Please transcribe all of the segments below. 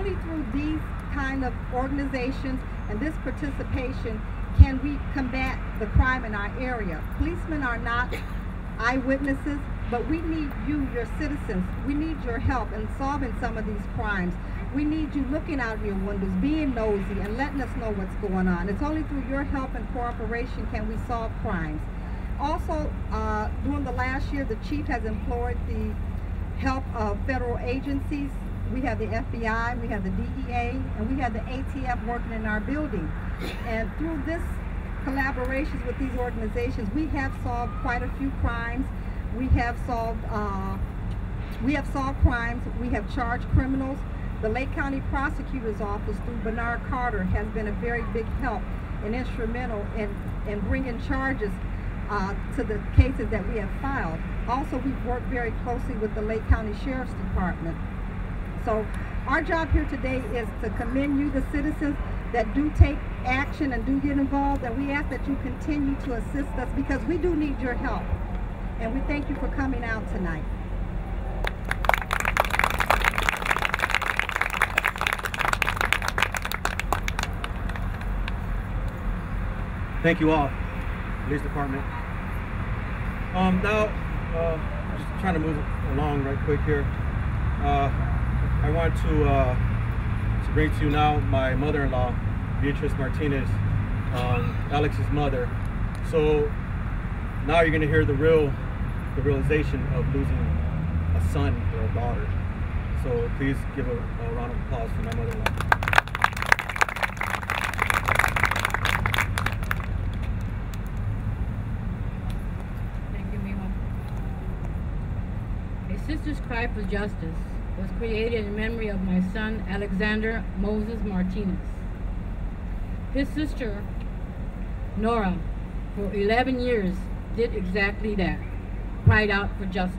only through these kind of organizations and this participation can we combat the crime in our area. Policemen are not eyewitnesses, but we need you, your citizens. We need your help in solving some of these crimes. We need you looking out your windows, being nosy, and letting us know what's going on. It's only through your help and cooperation can we solve crimes. Also, during the last year, the chief has implored the help of federal agencies. We have the FBI, we have the DEA, and we have the ATF working in our building. And through this collaborations with these organizations, we have solved quite a few crimes. We have solved crimes. We have charged criminals. The Lake County Prosecutor's Office, through Bernard Carter, has been a very big help and instrumental in bringing charges to the cases that we have filed. Also, we've worked very closely with the Lake County Sheriff's Department. So our job here today is to commend you, the citizens that do take action and do get involved, and we ask that you continue to assist us because we do need your help. And we thank you for coming out tonight. Thank you all, Police Department. Now, just trying to move along right quick here. I want to bring to you now my mother-in-law, Beatrice Martinez, Alex's mother. So now you're going to hear the realization of losing a son or a daughter. So please give a round of applause for my mother-in-law. Sisters Cry for Justice was created in memory of my son, Alexander Moses Martinez. His sister, Nora, for 11 years did exactly that, cried out for justice.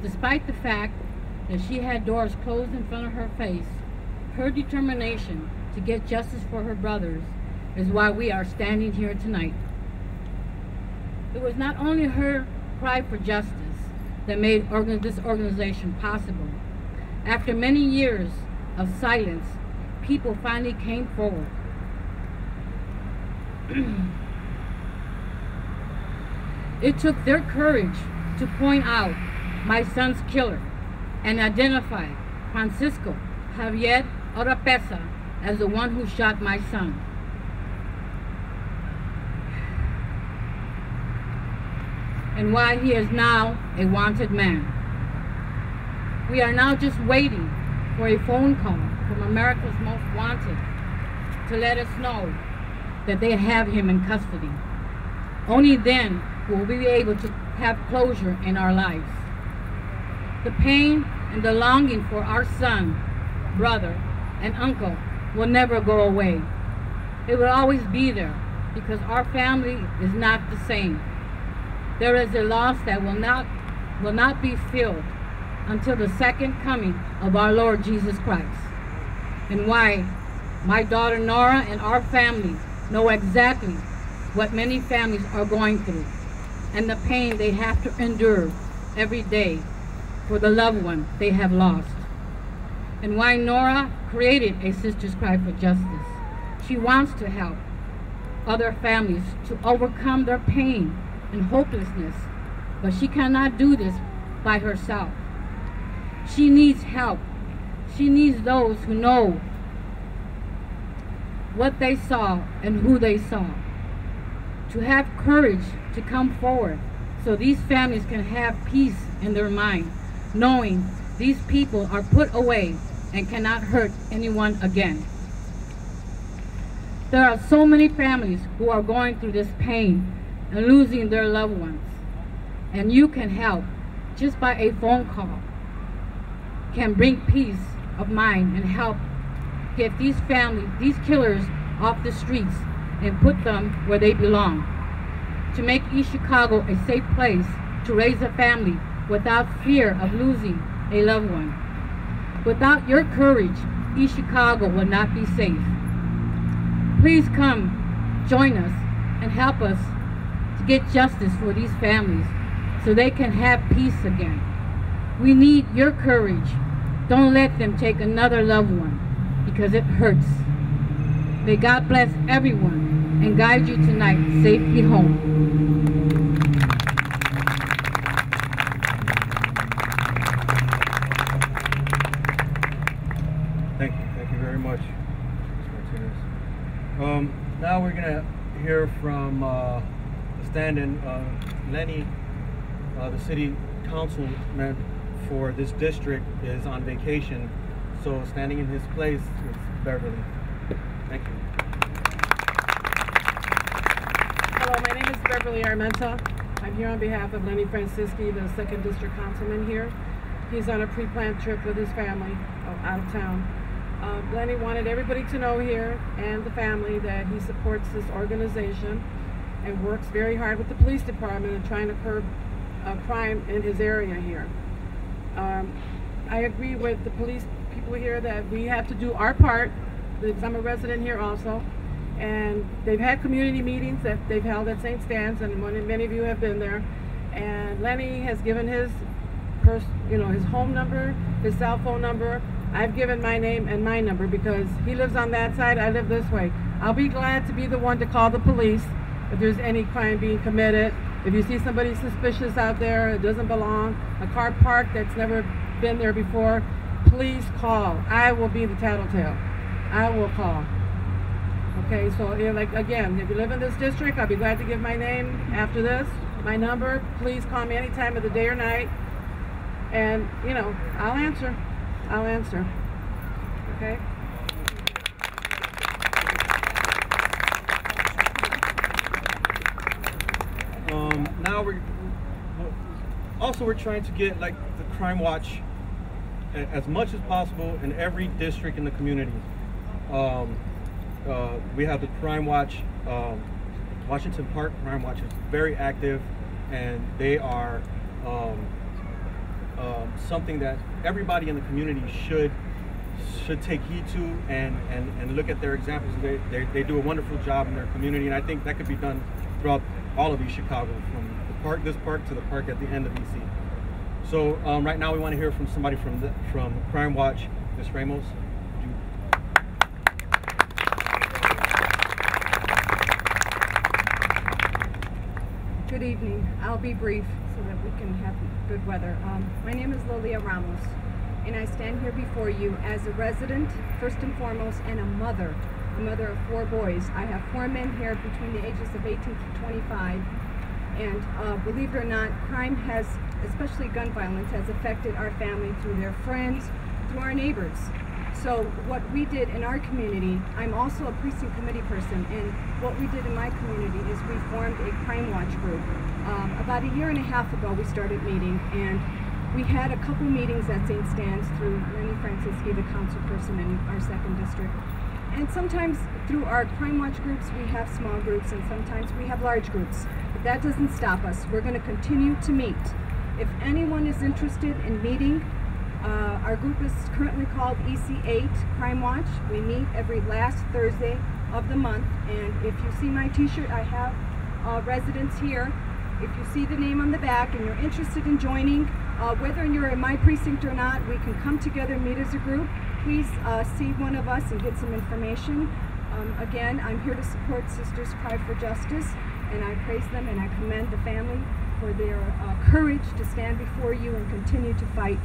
Despite the fact that she had doors closed in front of her face, her determination to get justice for her brothers is why we are standing here tonight. It was not only her cry for justice that made this organization possible. After many years of silence, people finally came forward. It took their courage to point out my son's killer and identify Francisco Javier Oropesa as the one who shot my son. And why he is now a wanted man. We are now just waiting for a phone call from America's Most Wanted to let us know that they have him in custody. Only then will we be able to have closure in our lives. The pain and the longing for our son, brother, and uncle will never go away. It will always be there because our family is not the same. There is a loss that will not be filled until the second coming of our Lord Jesus Christ. And why my daughter Nora and our family know exactly what many families are going through and the pain they have to endure every day for the loved one they have lost. And why Nora created a Sisters Cry for Justice. She wants to help other families to overcome their pain and hopelessness, but she cannot do this by herself. She needs help. She needs those who know what they saw and who they saw, to have courage to come forward so these families can have peace in their mind, knowing these people are put away and cannot hurt anyone again. There are so many families who are going through this pain and losing their loved ones. And you can help just by a phone call, can bring peace of mind and help get these families, these killers off the streets and put them where they belong. To make East Chicago a safe place to raise a family without fear of losing a loved one. Without your courage, East Chicago will not be safe. Please come, join us, and help us to get justice for these families so they can have peace again. We need your courage Don't let them take another loved one, because it hurts. May God bless everyone and guide you tonight safely home. Thank you very much, Ms. Martinez. Now we're gonna hear from the stand-in, Lenny, the city councilman for this district is on vacation, so standing in his place is Beverly. Thank you. Hello, my name is Beverly Armenta. I'm here on behalf of Lenny Francisci, the 2nd District Councilman here. He's on a pre-planned trip with his family out of town. Lenny wanted everybody to know here and the family that he supports this organization and works very hard with the police department in trying to curb crime in his area here. I agree with the police people here that we have to do our part, because I'm a resident here also, and they've had community meetings that they've held at St. Stan's, and many of you have been there, and Lenny has given his his home number, his cell phone number. I've given my name and my number because he lives on that side, I live this way. I'll be glad to be the one to call the police if there's any crime being committed. If you see somebody suspicious out there, it doesn't belong, a car parked that's never been there before, please call. I will be the tattletale. I will call. Okay, so like again, if you live in this district, I'll be glad to give my name after this, my number. Please call me any time of the day or night, and I'll answer. I'll answer. Okay. Now we're trying to get like the Crime Watch as much as possible in every district in the community. We have the Crime Watch, Washington Park Crime Watch is very active, and they are something that everybody in the community should take heed to and look at their examples. They do a wonderful job in their community, and I think that could be done throughout all of East Chicago, from this park to the park at the end of EC. So right now we want to hear from somebody from Crime Watch. Ms. Ramos, would you? Good evening. I'll be brief so that we can have good weather. My name is Lilia Ramos, and I stand here before you as a resident, first and foremost, and a mother of 4 boys. I have 4 men here between the ages of 18 to 25, and believe it or not, crime has, especially gun violence, has affected our family through their friends, through our neighbors. So what we did in our community, I'm also a precinct committee person, and what we did in my community is we formed a Crime Watch group. About a year and a half ago we started meeting, and we had a couple meetings at St. Stan's through Lenny Francisci, the council person in our 2nd district. And sometimes through our Crime Watch groups we have small groups, and sometimes we have large groups. But that doesn't stop us. We're going to continue to meet. If anyone is interested in meeting, our group is currently called EC8 Crime Watch. We meet every last Thursday of the month, and if you see my t-shirt, I have residents here. If you see the name on the back and you're interested in joining, whether you're in my precinct or not, we can come together and meet as a group. Please see one of us and get some information. Again, I'm here to support Sisters Cry for Justice, and I praise them and I commend the family for their courage to stand before you and continue to fight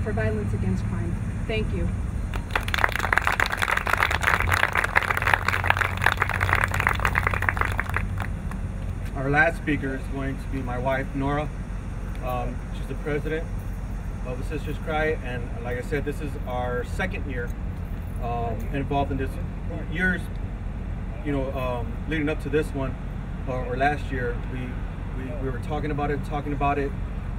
for violence against crime. Thank you. Our last speaker is going to be my wife, Nora. She's the president of the Sisters Cry, and like I said, this is our 2nd year involved in this. Years, leading up to this one, or last year, we were talking about it,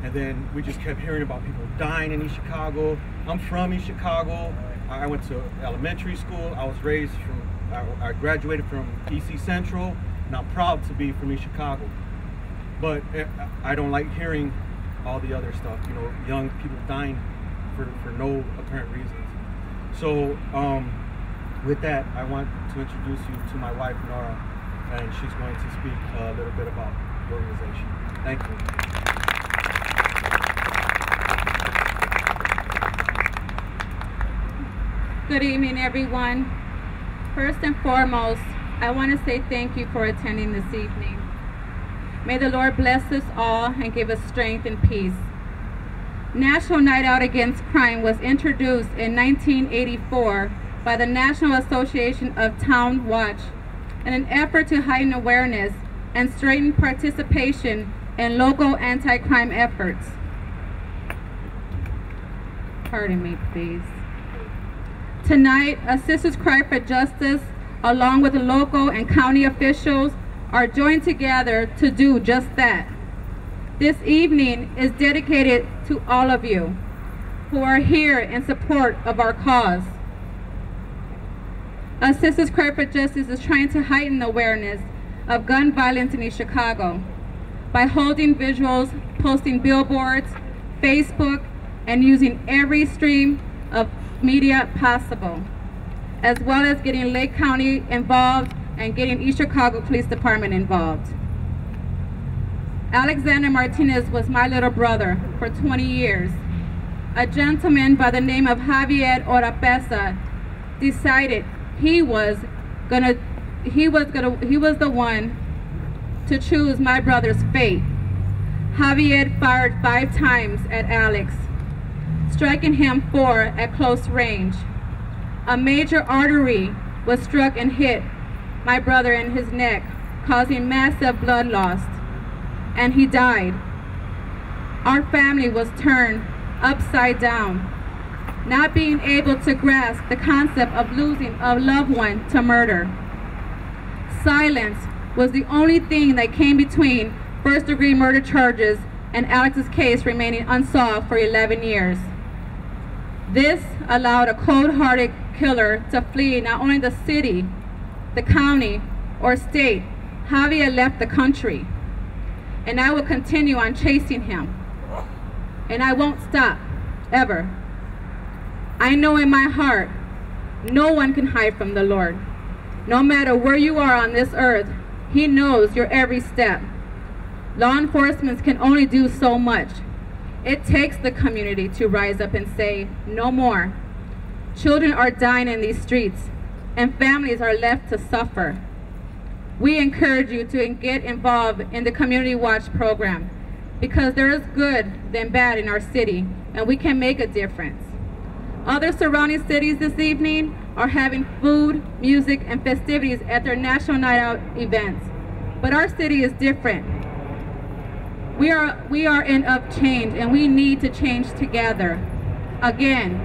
and then we just kept hearing about people dying in East Chicago. I'm from East Chicago. I went to elementary school. I graduated from EC Central, and I'm proud to be from East Chicago. But I don't like hearing all the other stuff, young people dying for no apparent reasons. So with that, I want to introduce you to my wife, Nora, and she's going to speak a little bit about the organization. Thank you. Good evening, everyone. First and foremost, I want to say thank you for attending this evening. May the Lord bless us all and give us strength and peace. National Night Out Against Crime was introduced in 1984 by the National Association of Town Watch in an effort to heighten awareness and strengthen participation in local anti-crime efforts. Pardon me, please. Tonight, a Sisters Cry for Justice, along with the local and county officials, are joined together to do just that. This evening is dedicated to all of you who are here in support of our cause. A Sisters Cry for Justice is trying to heighten awareness of gun violence in East Chicago by holding visuals, posting billboards, Facebook, and using every stream of media possible, as well as getting Lake County involved and getting East Chicago Police Department involved. Alexander Martinez was my little brother for 20 years. A gentleman by the name of Javier Oropesa decided he was the one to choose my brother's fate. Javier fired 5 times at Alex, striking him 4 at close range. A major artery was struck and hit my brother in his neck, causing massive blood loss, and he died. Our family was turned upside down, not being able to grasp the concept of losing a loved one to murder. Silence was the only thing that came between first-degree murder charges and Alex's case remaining unsolved for 11 years. This allowed a cold-hearted killer to flee not only the city, the county, or state. Javier left the country, and I will continue on chasing him, and I won't stop, ever. I know in my heart, no one can hide from the Lord. No matter where you are on this earth, He knows your every step. Law enforcement can only do so much. It takes the community to rise up and say, no more. Children are dying in these streets, and families are left to suffer. We encourage you to get involved in the Community Watch program, because there is good than bad in our city, and we can make a difference. Other surrounding cities this evening are having food, music, and festivities at their National Night Out events, but our city is different. We are in of change, and we need to change together. Again,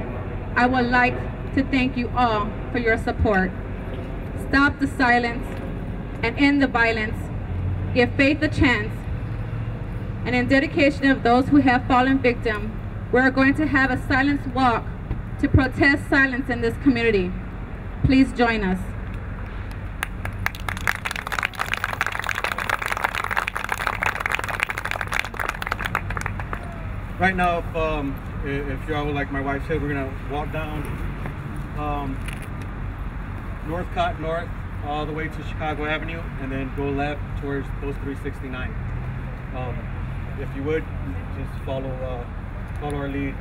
I would like to thank you all for your support. Stop the silence and end the violence. Give faith a chance. And in dedication of those who have fallen victim, we're going to have a silence walk to protest silence in this community. Please join us. Right now, if y'all would, like my wife said, we're gonna walk down North Cotton North all the way to Chicago Avenue, and then go left towards Post 369. If you would, just follow our lead.